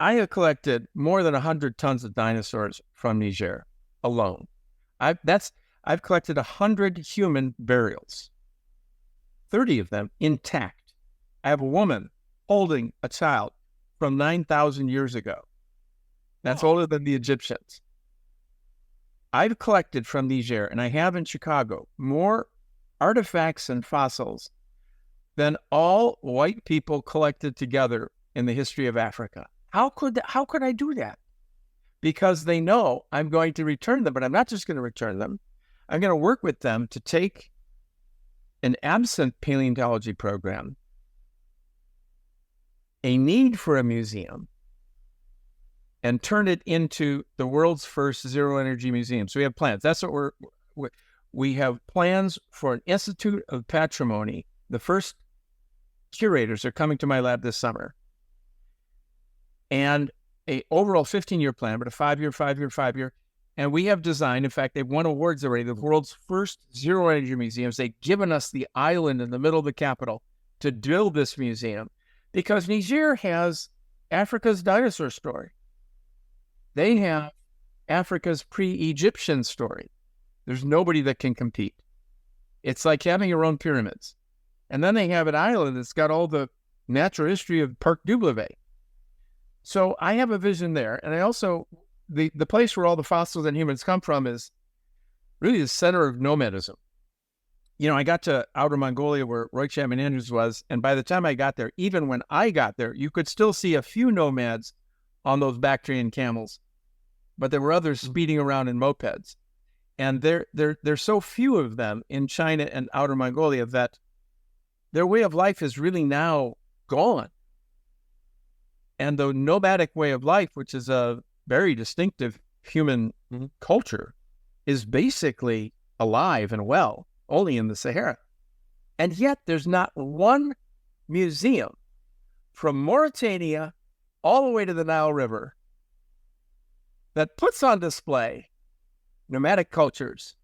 I have collected more than 100 tons of dinosaurs from Niger alone. I've collected 100 human burials, 30 of them intact. I have a woman holding a child from 9,000 years ago. That's older than the Egyptians. I've collected from Niger, and I have in Chicago, more artifacts and fossils than all white people collected together in the history of Africa. How could I do that? Because they know I'm going to return them, but I'm not just going to return them. I'm going to work with them to take an absent paleontology program, a need for a museum, and turn it into the world's first zero-energy museum. So we have plans. That's what we have plans for an Institute of Patrimony. The first curators are coming to my lab this summer. And a overall 15-year plan, but a 5-year. And we have designed, in fact, they've won awards already, the world's first zero-energy museums. They've given us the island in the middle of the capital to build this museum because Niger has Africa's dinosaur story. They have Africa's pre-Egyptian story. There's nobody that can compete. It's like having your own pyramids. And then they have an island that's got all the natural history of Parc du Brevet. So I have a vision there. And I also, the place where all the fossils and humans come from is really the center of nomadism. You know, I got to Outer Mongolia where Roy Chapman Andrews was. And by the time I got there, even when I got there, you could still see a few nomads on those Bactrian camels. But there were others speeding around in mopeds. And there's so few of them in China and Outer Mongolia that their way of life is really now gone. And the nomadic way of life, which is a very distinctive human culture, is basically alive and well only in the Sahara. And yet there's not one museum from Mauritania all the way to the Nile River that puts on display nomadic cultures,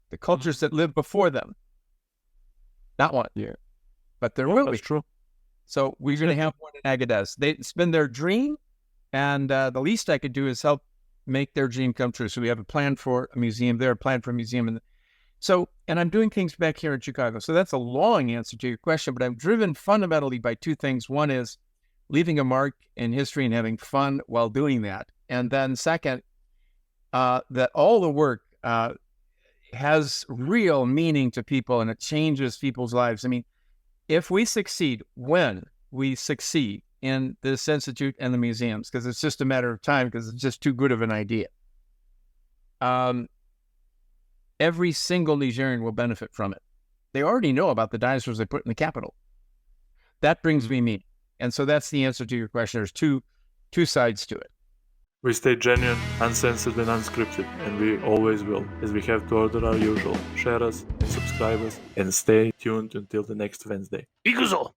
the cultures that lived before them. Not one. Yeah. But there will be. That's true. So we're going to have one in Agadez. It's been their dream, and the least I could do is help make their dream come true. So we have a plan for a museum there, a plan for a museum. And I'm doing things back here in Chicago. So that's a long answer to your question, but I'm driven fundamentally by two things. One is leaving a mark in history and having fun while doing that. And then second, that all the work has real meaning to people and it changes people's lives. I mean, if we succeed, when we succeed in this institute and the museums, because it's just a matter of time, because it's just too good of an idea, every single Nigerian will benefit from it. They already know about the dinosaurs they put in the capital. That brings me meaning. And so that's the answer to your question. There's two sides to it. We stay genuine, uncensored and unscripted, and we always will, as we have to order our usual. Share us and subscribe us, and stay tuned until the next Wednesday. Ikuzo!